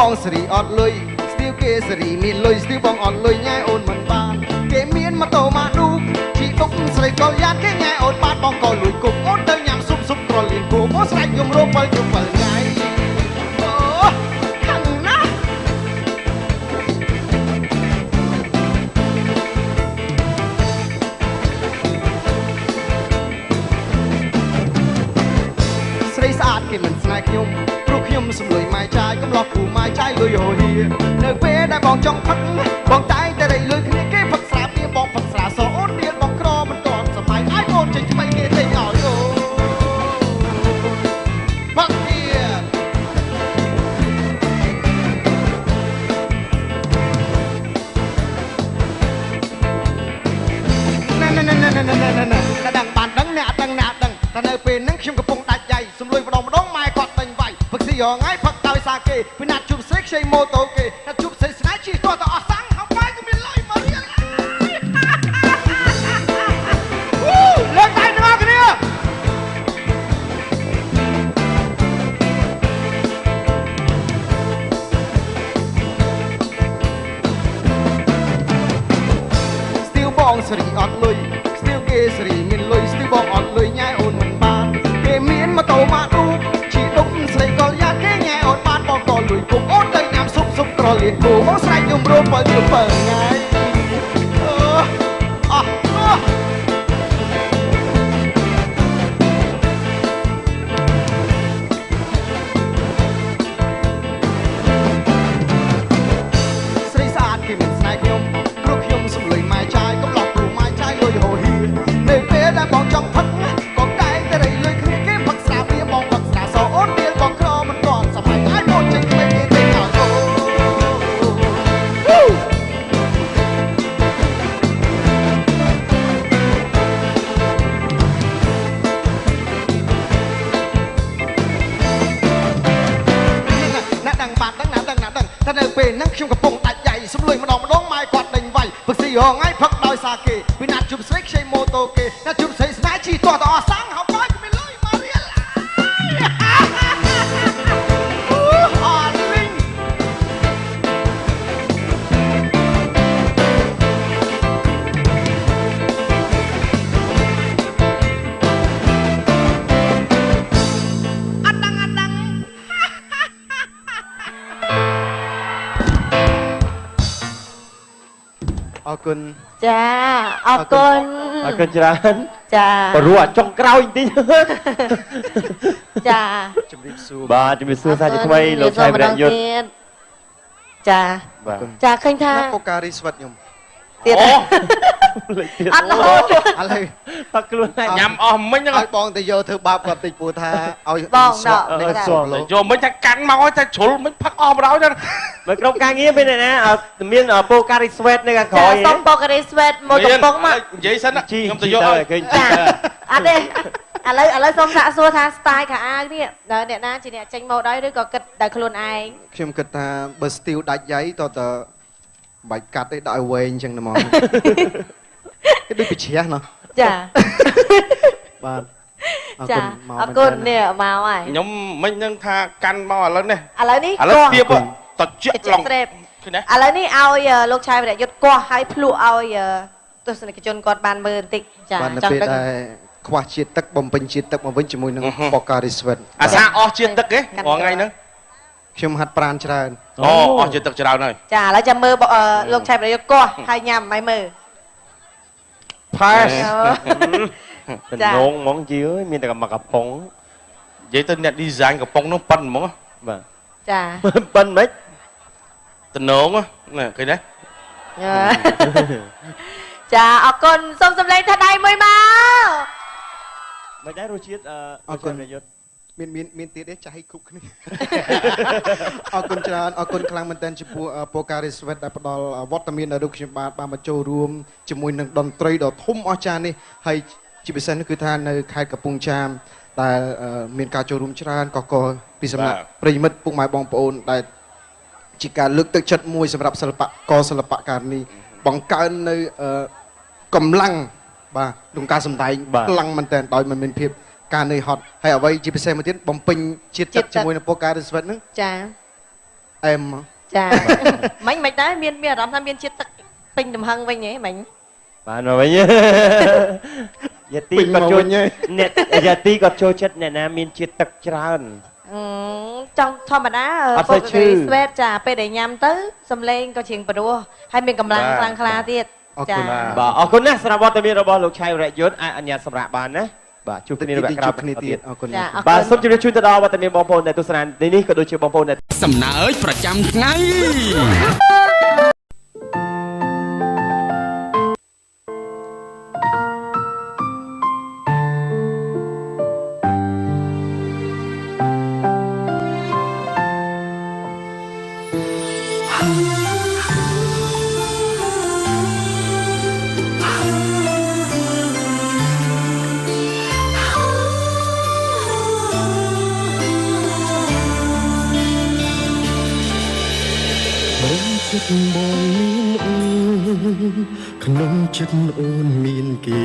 បងសេរីអត់លុយស្ទៀវគេសេរីមានលុយស្ទៀវបងអត់លុយញ៉ែអូនមិនបានគេមានម៉ូតូម៉ាឌូជីអុកស្រីក៏យ៉ាងគេញ៉ែអូនបានបងក៏លួចគុកអូនទៅញ៉ាំស៊ុបត្រលៀនគោបងស្រែកយំរោ7យំ7ថ្ងៃអូខាងណាស្រីស្អាតគេមិនស្នេហ៍ខ្ញុំព្រោះខ្ញុំសំលុយម៉ែចាយកំឡោះគូម៉ែចាយលុយហូហៀនៅពេលដែលបងចង់ផឹកបងតែងតែរៃលុយគ្នាគេផឹកស្រាបៀបងផឹកស្រាសអូនរៀនបងក្រមិនទាន់សម័យឲ្យអូនចេញថ្មីគេទេឲ្យអូផឹកគ្នាណែដឹងបានដឹងអ្នកដឹងតែនៅពេលហ្នឹងខ្ញុំកំពុងដាច់ដៃសំលុយម្ដងម៉ែគាត់ពេញវាយផឹកស៊ីរងៃផឹកដោយសារគេពីណាត់ជប់ស្រីខ្ចីម៉ូតូគេណាត់ជប់ស្រីស្នេហ៍ជិះតទៅអស់សាំងហើយម៉ែក៏មានលុយមករៀលលើកដៃទាំងអស់គ្នាស្ទៀវបងសេរីអត់លុយស្ទៀវគេសេរីមានលុយស្ទៀវបងអត់លុយញ៉ែអូនមិនបានគេមានម៉ូតូម៉ាឌូជីអុកស្រីក៏យ៉ាងគេញ៉ែអូនបានបងក៏លួយគុកអូនទៅញ៉ាំស៊ុបត្រលៀនគោបងស្រែកយំរោ7យំ7ថ្ងៃស្រីស្អាតគេមិនស្នេហ៍ខ្ញុំព្រោះខ្ញុំសំលុយម៉ែចាយកំឡោះគ្រូម៉ែចាយលុយហូហៀនៅពេលដែលបងចង់ផឹកបងតែងតែរៃលុយគ្នាគេផឹកស្រាបៀបងផឹកស្រាសអូនរៀនបងក្រមិនទាន់សម័យឲ្យអូនចេញគ្នាគេទេឲ្យអូណាស់ដឹងបានដឹងណាស់ដឹងតែនៅពេលហ្នឹងខ្ញុំកំពុងដាច់ដៃសំលុយម្ដងម៉ែគាត់ដេញវាយផឹកស៊ីរងៃផឹកដោយសារគេពីណាត់ជប់ស្រីខ្ចីម៉ូតូគេណាត់ជប់ស្រីស្នេហ៍ជិះតទៅអស់សាំងហើយម៉ែក៏មានលុយមករៀលអត់វិញអត់ដឹងអរគុណ ចាអរគុណ អរគុណច្រើន ចាព្រោះអាចុងក្រោយបន្តិច ចា ជំរាបសួរ បាទជំរាបសួរសាជាថ្មីលោកឆៃប្រយុទ្ធ ចាចាឃើញថា ពូការីស្វិតខ្ញុំ ទៀតអត់រហូត ឥឡូវ ផឹកខ្លួនឯង ញ៉ាំអស់មិញហ្នឹង ឲ្យបងទៅយកធ្វើបាបគាត់តិចពូថាឲ្យ បងដក យកមិញថាកាន់មកឲ្យតែជ្រុលមិញផឹកអស់បណ្ដោយទៅ មើលក្រុមការងារពេលណាមានពូការីស្វេតនៅខាងក្រោយ សុំពូការីស្វេតមកកំប៉ុងមក និយាយសិនខ្ញុំទៅយកឲ្យ ឃើញ ចាអត់ទេឥឡូវសុំសាកសួរថា style ខោអាវនេះអ្នកណាជាអ្នកចេញមកដែរឬក៏គិតតែខ្លួនឯង ខ្ញុំគិតថាបើស្ទីវដាច់យ៉ៃតើបាច់កាត់ទេដាក់ឲ្យវែងអញ្ចឹងហ្មង គេដូចពិជ្រះណោះ ចា បាទ ចាអរគុណនេះមកហើយ ខ្ញុំមិញនឹងថាកាន់មកឥឡូវនេះ ឥឡូវនេះ ឥឡូវទៀបតជាក់ឡង ឥឡូវនេះឲ្យលោកឆៃប្រយុទ្ធគាស់ឲ្យភ្លក់ឲ្យទស្សនិកជនគាត់បានមើលបន្តិចចា បាទនៅពេលដែលខ្វះជាតិទឹកបំពេញជាតិទឹកមកវិញជាមួយនឹងបូការីស្វិត អាសាអស់ជាតិទឹកទេរាល់ថ្ងៃហ្នឹង ខ្ញុំហាត់ប្រាណច្រើន អូអស់ជាតិទឹកច្រើនហើយ ចាឥឡូវចាំមើលលោកឆៃប្រយុទ្ធគាស់ហើយញ៉ាំឲ្យមើល ផាសតំណងហ្មងជីអើយមានតែមកកំប៉ុង និយាយទៅអ្នក design កំប៉ុងនោះប៉ិនហ្មង បាទ ចា ប៉ិនមិន តំណងណាឃើញទេ ចាអរគុណសូមសម្លេងថាដៃមួយមក មិនដែររសជាតិអរគុណប្រយុទ្ធ មានទៀតទេចាស់ឲ្យគ្រប់គ្នា អរគុណច្រើនអរគុណខ្លាំងមែនទែនចំពោះពូការីស្វិតដែលផ្ដល់វត្តមានដល់រូបខ្ញុំបាទបានមកចូលរួមជាមួយនឹងតន្ត្រីដ៏ធំអស្ចារ្យនេះហើយជាពិសេសនោះគឺថានៅខេត្តកំពង់ចាមដែលមានការចូលរួមច្រើនកកពីសំណាក់ប្រិយមិត្តពុកម៉ែបងប្អូនដែលជាការលើកទឹកចិត្តមួយសម្រាប់សិល្បករសិល្បករនេះបង្កើននៅកម្លាំងបាទក្នុងការសម្ដែងខ្លាំងមែនទែនដោយមិនមានភាពការនឿយហត់ហើយអ្វីជាពិសេសមួយទៀតបំពេញជាតិទឹកជាមួយនឹងពូការីស្វិតហ្នឹង ចា em ចាមិញមិនដែរមានអារម្មណ៍ថាមានជាតិទឹកពេញទំហឹងវិញហ៎មិញ bạn rồi vậy nhá giờ tí còn trôi nè giờ tí còn trôi chất nè nam miên chia tật tràn trong ធម្មតាពុកគេស្វេតចាពេលដែលញ៉ាំទៅសំឡេងក៏ជាងព្រោះហើយមានកម្លាំងខ្លាំងក្លាទៀតចាបាទអរគុណណាស់សម្រាប់វត្តមានរបស់លោកឆៃរយន្តអាចអញ្ញាតសម្រាប់បានណាបាទជួបគ្នានៅវគ្គក្រោយទៀតអរគុណបាទសូមជម្រាបជូនទៅដល់វត្តមានបងប្អូនដែលទស្សនានេះក៏ដូចជាបងប្អូនដែលសំណើអើយប្រចាំថ្ងៃ ចិត្តបងមានអូនក្នុងចិត្តអូនមានគេ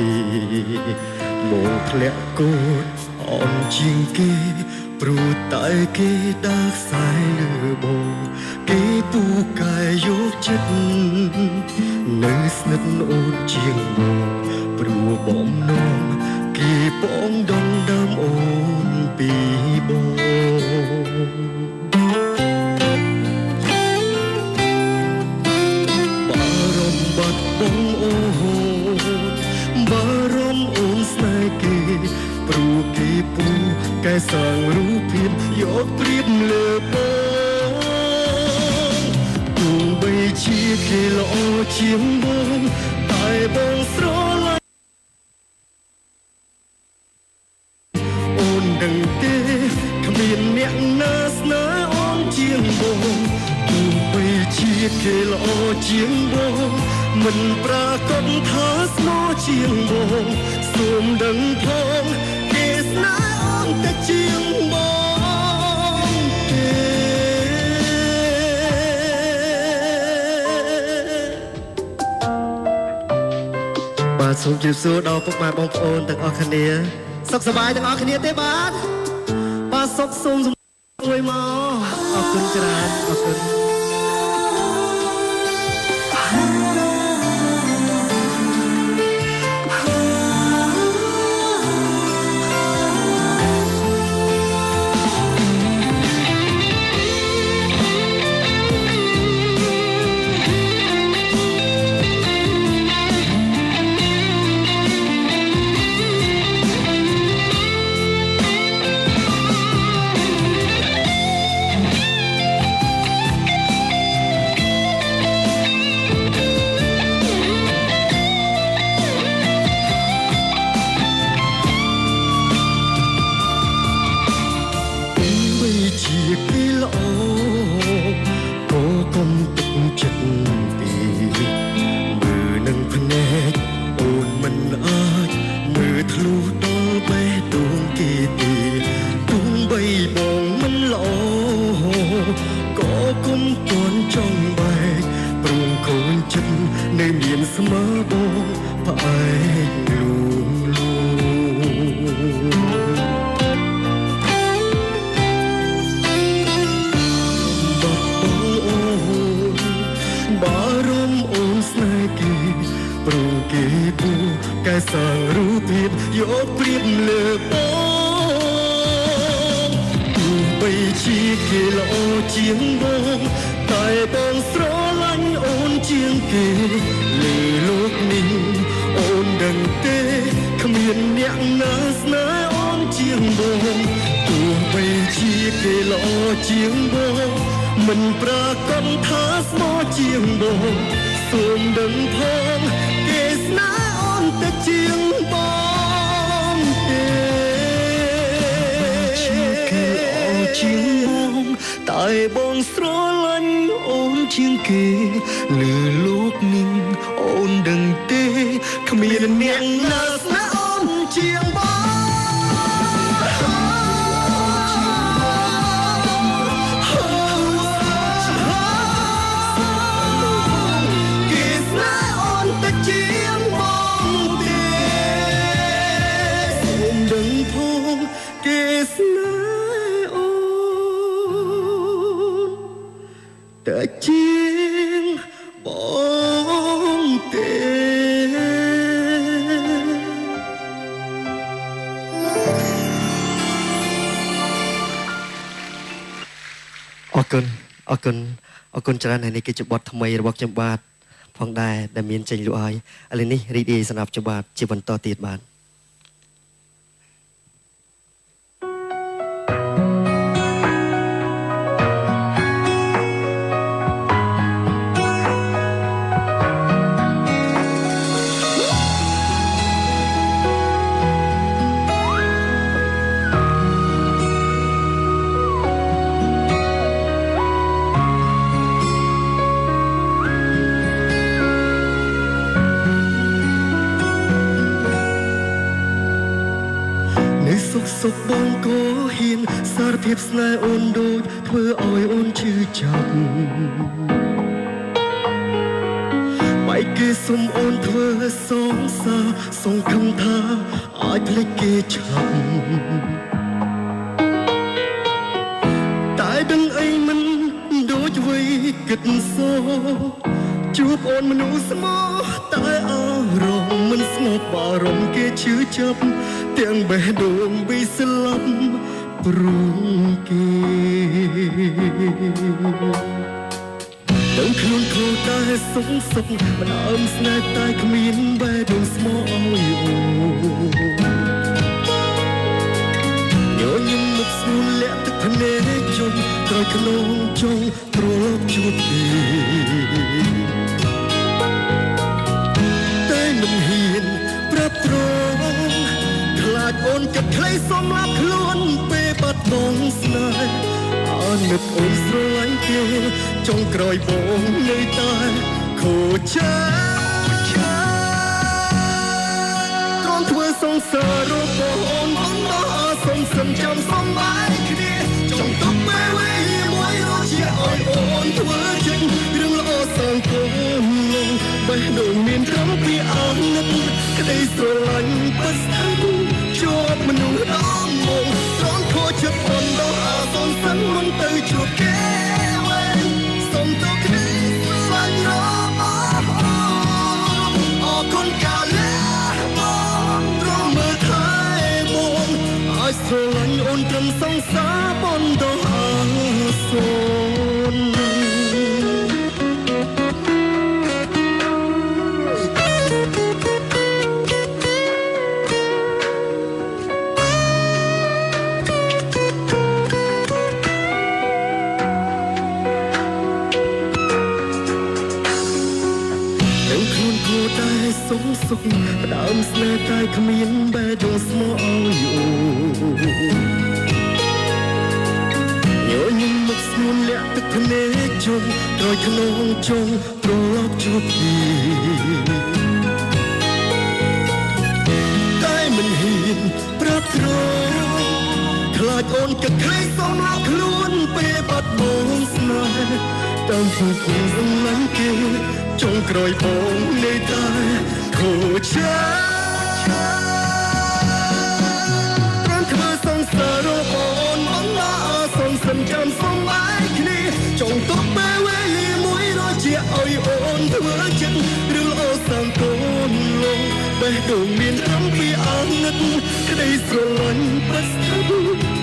បងធ្លាក់កូតអនជាងគេព្រោះតែគេដើរខ្សែលើបងគេពូកែយកចិត្តនៅស្និទ្ធអូនជាងបងព្រោះបំណងគេបងដងដើមអូនពីបងបងអូនបារម្ភអូនស្នេហ៍គេព្រោះគេពូកែសាងរូបភាពយកព្រៀបលើបងទោះបីជាគេល្អជាងបងតែបងស្រឡាញ់អូនដឹងទេគ្មានអ្នកណាស្នេហ៍អូនជាងបងទោះបីជាគេល្អជាងបងមិនប្រកបថាស្មោះជាងបងសូមដឹងផងគេស្នេហ៍អូនតែជាងបងទេបាទសូមជម្រាបសួរដល់ពុកម៉ែបងប្អូនទាំងអស់គ្នាសុខសប្បាយទាំងអស់គ្នាទេបាទបាទសុខសូមមួយមកអរគុណច្រើនអរគុណ គុណច្រើនហើយនេះគឺជាបទថ្មីរបស់ខ្ញុំបាទផងដែរដែលមានចេញលក់ហើយឥឡូវនេះរីករាយសម្រាប់ខ្ញុំបាទជាបន្តទៀតបាទសុខបងក៏ហ៊ានសារភាពស្នេហ៍អូនដូចធ្វើឲ្យអូនឈឺចាប់បែកគេសុំអូនធ្វើសងសារសង្ឃឹមថាអាចភ្លេចគេឆាប់តែដឹងអីមិនដូចអ្វីគិតសោជួបអូនមនុស្សស្មោះតែអារម្មណ៍មិនស្ងប់បារម្ភគេឈឺចាប់ទាំងបេះដូងវិស្លាប់ព្រោះគេដឹងខ្លួនខុសតែសុខសុខមិនអើមស្នេហ៍តែគ្មានបេះដូងស្មោះឲ្យអូញញឹមមុខស្រួលលាក់ទឹកភ្នែកជុំក្រោយខ្នងចង់ត្រឡប់ជួបគេតែមិនហ៊ានប្រាប់ត្រង់ខ្លាចអូនចិត្តខ្លីសុំឡាប់ខ្លួនពេលបាត់បង់ស្នេហ៍អើនឹកអូនស្រឡាញ់គេចុងក្រោយបងនៅតែខូចចាទ្រាំធ្វើសង្សាររបស់អូនបងសុំសំចាំសំបាយគ្នាចង់ទុកពេលវេលាមួយរស់ជាឲ្យអូនធ្វើចេញរឿងល្អសងគុំបេះដូងមានត្រង់ពីអស់នឹកក្តីស្រឡាញ់ពិតស្ទើរជាប់មនុស្សដងមកត្រង់ខូចចិត្តអូនដល់អាសនសិនមិនទៅជួបគេវិញសុំទៅក្តីស្រឡាញ់របស់អរគុណកាលបងត្រង់មើលថែបងឲ្យស្រឡាញ់អូនត្រឹមសង្សារបន្តអាសូនសុខផ្ដើមស្នេហ៍តែគ្មានបេះដូងស្មោះឲ្យអូញញឹមមុខស្នួនលាក់ទឹកភ្នែកជុំក្រោយខ្នងចង់ត្រឡប់ជួបគេតែមិនហ៊ានប្រាប់ត្រង់ខ្លាចអូនគិតខ្លីសុំឡាប់ខ្លួនពេលបាត់បង់ស្នេហ៍តាមពុកសំឡាញ់គេចុងក្រោយបងនៅតែខូចចាព្រមធ្វើសង្សាររបស់អូនបងសុំសំចាំសំបាយគ្នាចង់ទុកពេលវេលាមួយរស់ជាឲ្យអូនធ្វើចិត្តរឿងល្អសងកូនលងបេះដូងមានត្រង់ពីអស់នឹកក្តីស្រឡាញ់ពិតស្ទើរ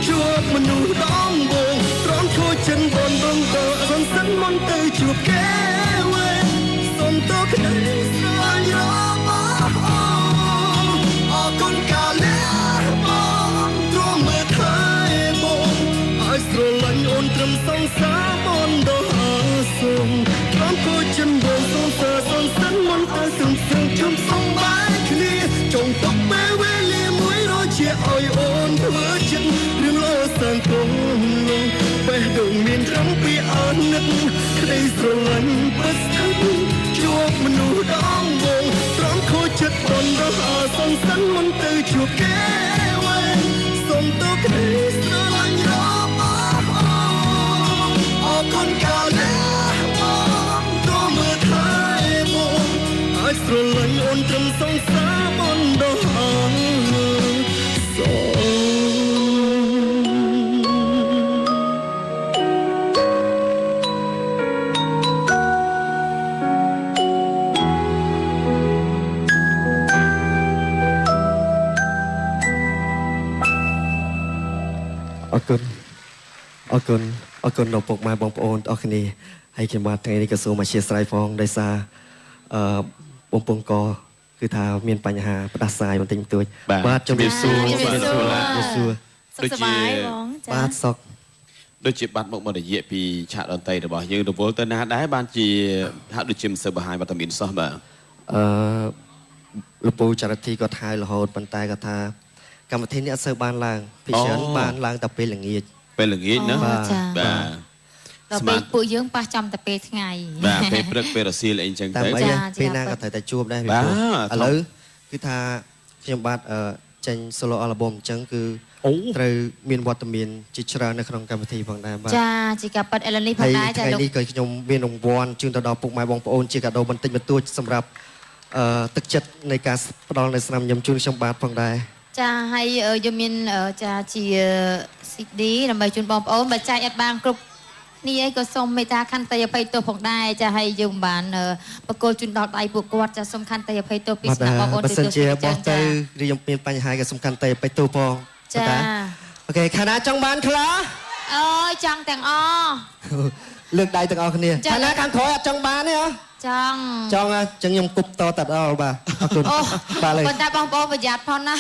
ជាប់មនុស្សដងបងត្រង់ខូចចិត្តបងបងទៅសន្សិនមិនទៅជួបគេវិញសុំទៅក្តីស្រឡាញ់របស់អរគុណកាលបងទ្រាំមើលថែបងឲ្យស្រឡាញ់អូនត្រឹមសង្សារបន្តអាសូនត្រង់ខូចចិត្តបងសង្សារសន្សិនមិនទៅសង្សារជុំសំបាយគ្នាចង់ទុកពេលវេលាមួយរស់ជាឲ្យអូនធ្វើចិត្តរឿងល្អសងគុំបេះដូងមានត្រង់ពីអស់នឹកក្តីស្រឡាញ់ពិតស្ទើរជួបមនុស្សដងបងត្រង់ខូចចិត្តបន្តអាសន្សិនមិនទៅជួបគេវិញសុំទៅក្តីស្រឡាញ់របស់អរគុណកាលបងទ្រាំមើលថែបងឲ្យស្រឡាញ់អូនត្រឹមសង្សារបន្តអាសូអរគុណ អរគុណដល់ពុកម៉ែបងប្អូនអរគ្នាហើយខ្ញុំបាទថ្ងៃនេះក៏សូមអធិស្ឋានផងដោយសារបងពងកគឺថាមានបញ្ហាផ្ដាសាយបន្តិចបន្តួចបាទជំរាបសួរដូចជាបាទសុកដូចជាបាត់មករយៈពីឆាកតន្ត្រីរបស់យើងរវល់ទៅណាដែរបានជាហាក់ដូចជាមិនសូវបង្ហាញវត្តមានសោះបាទលោកពូចរិទ្ធីក៏ថារហូតប៉ុន្តែគាត់ថាកម្មវិធីនេះអត់សូវបានឡើងពីច្រើនបានឡើងតែពេលល្ងាចណាបាទដល់ពេលពួកយើងប៉ះចំតែពេលថ្ងៃបាទពេលព្រឹកពេលរសៀលអីចឹងទៅពេលណាក៏ត្រូវតែជួបដែរបាទឥឡូវគឺថាខ្ញុំបាទចេញ solo album អញ្ចឹងគឺត្រូវមានវត្តមានជាច្រើននៅក្នុងកម្មវិធីផងដែរបាទចាជាការប៉ັດអេឡនីផងដែរចាលោកនេះក៏ខ្ញុំមានរង្វាន់ជូនទៅដល់ពុកម៉ែបងប្អូនជាកាដូបន្តិចបន្តួចសម្រាប់ទឹកចិត្តនៃការផ្ដល់នៅស្នាមញញឹមជូនខ្ញុំបាទផងដែរចាហើយយើងមានចាជា CD ដើម្បីជូនបងប្អូនបើចែកអត់បានគ្រប់នេះឯងក៏សូមមេត្តាខន្តីអភ័យទោសផងដែរចាហើយយើងបានបកគោលជូនដល់ដៃពួកគាត់ចាសូមខន្តីអភ័យទោសពីសំណាក់បងប្អូនបើសិនជាបោះទៅឬខ្ញុំមានបញ្ហាក៏សូមខន្តីអភ័យទោសផងចាអូខេខាងណាចង់បានខ្លះអើយចង់ទាំងអលើកដៃទាំងអស់គ្នាខាងណាខាងក្រោយអត់ចង់បានទេចង់អញ្ចឹងខ្ញុំគប់តតាដល់បាទអរគុណបាទប៉ុន្តែបងប្អូនប្រយ័ត្នផងណា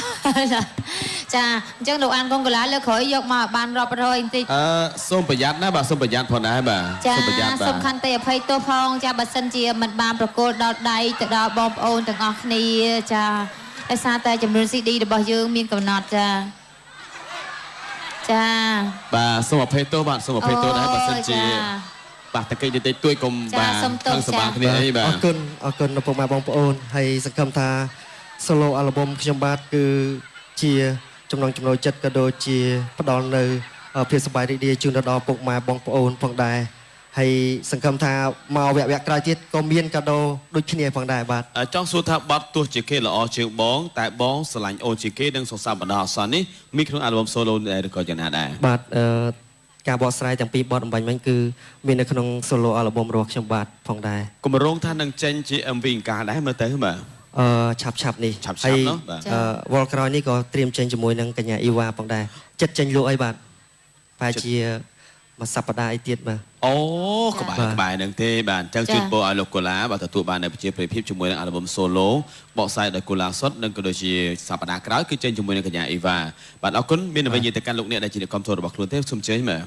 ចាអញ្ចឹងលោកអានកុងកាឡាលើក្រោយយកមកបានរាប់រយបន្តិចសូមប្រយ័ត្នណាបាទសូមប្រយ័ត្នផងដែរបាទសូមប្រយ័ត្នបាទសូមខន្តីអភ័យទោសផងចាបើសិនជាមិនបានប្រកល់ដល់ដៃទៅដល់បងប្អូនទាំងអស់គ្នាចាដោយសារតែចំនួន CD របស់យើងមានកំណត់ចាបាទសូមអភ័យទោសបាទសូមអភ័យទោសដែរបើសិនជាបាទតកេតិចទួយកុំបាទខឹងសម្បាគ្នាអីបាទអរគុណដល់ពុកម៉ែបងប្អូនហើយសង្ឃឹមថា solo album ខ្ញុំបាទគឺជាចំណងចំណូលចិត្តក៏ដូចជាផ្ដល់នៅភាពសប្បាយរីករាយជូនទៅដល់ពុកម៉ែបងប្អូនផងដែរហើយសង្ឃឹមថាមកវគ្គក្រោយទៀតក៏មានកាដូដូចគ្នាផងដែរបាទចង់សួរថាបាត់ទោះជាគេល្អជាងបងតែបងស្រឡាញ់អូនជាគេនិងសរសើរបដិអសននេះមានក្នុង album solo ដែរឬក៏យ៉ាងណាដែរបាទការបកស្រាយទាំងពីរបទអំបញ្ញមិញគឺមាននៅក្នុង solo album របស់ខ្ញុំបាទផងដែរគម្រោងថានឹងចេញជា MV អង្ការដែរមើលទៅបាទឆាប់នេះហើយវល់ក្រោយនេះក៏ត្រៀមចេញជាមួយនឹងកញ្ញាអ៊ីវ៉ាផងដែរចិត្តចេញលក់អីបាទប្រហែលជាមួយសប្តាហ៍អីទៀតបាទអូក្បែរនឹងទេបាទអញ្ចឹងជូនពរឲ្យលោកកូឡាបាទទទួលបាននៅប្រជាប្រិយភាពជាមួយនឹង album solo បកស្រាយដោយកូឡាសុតនិងក៏ដូចជាសប្តាហ៍ក្រោយគឺចេញជាមួយនឹងកញ្ញាអ៊ីវ៉ាបាទអរគុណមានអ្វីនិយាយទៅកាន់លោកអ្នកដែលជាអ្នកគាំទ្ររបស់ខ្លួនទេសូមជើញមើល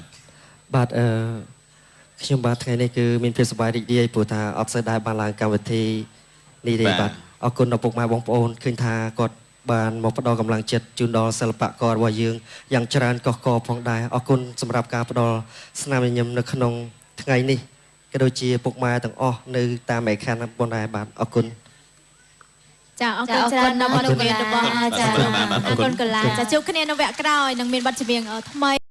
បាទខ្ញុំបាទថ្ងៃនេះគឺមានភាពសប្បាយរីករាយព្រោះថាអត់សូវដែរបានឡើងកម្មវិធីនេះទេបាទអរគុណដល់ពុកម៉ែបងប្អូនឃើញថាគាត់បានមកផ្ដល់កម្លាំងចិត្តជូនដល់សិល្បកររបស់យើងយ៉ាងច្រើនកុះកផងដែរអរគុណសម្រាប់ការផ្ដល់ស្នាមញញឹមនៅក្នុងថ្ងៃនេះក៏ដូចជាពុកម៉ែទាំងអស់នៅតាមឯកខណ្ឌបងដែរបាទអរគុណចាអរគុណច្រើនដល់វត្តមានរបស់ចាអរគុណកលាចាជួបគ្នានៅវគ្គក្រោយនឹងមានបទចម្រៀងថ្មី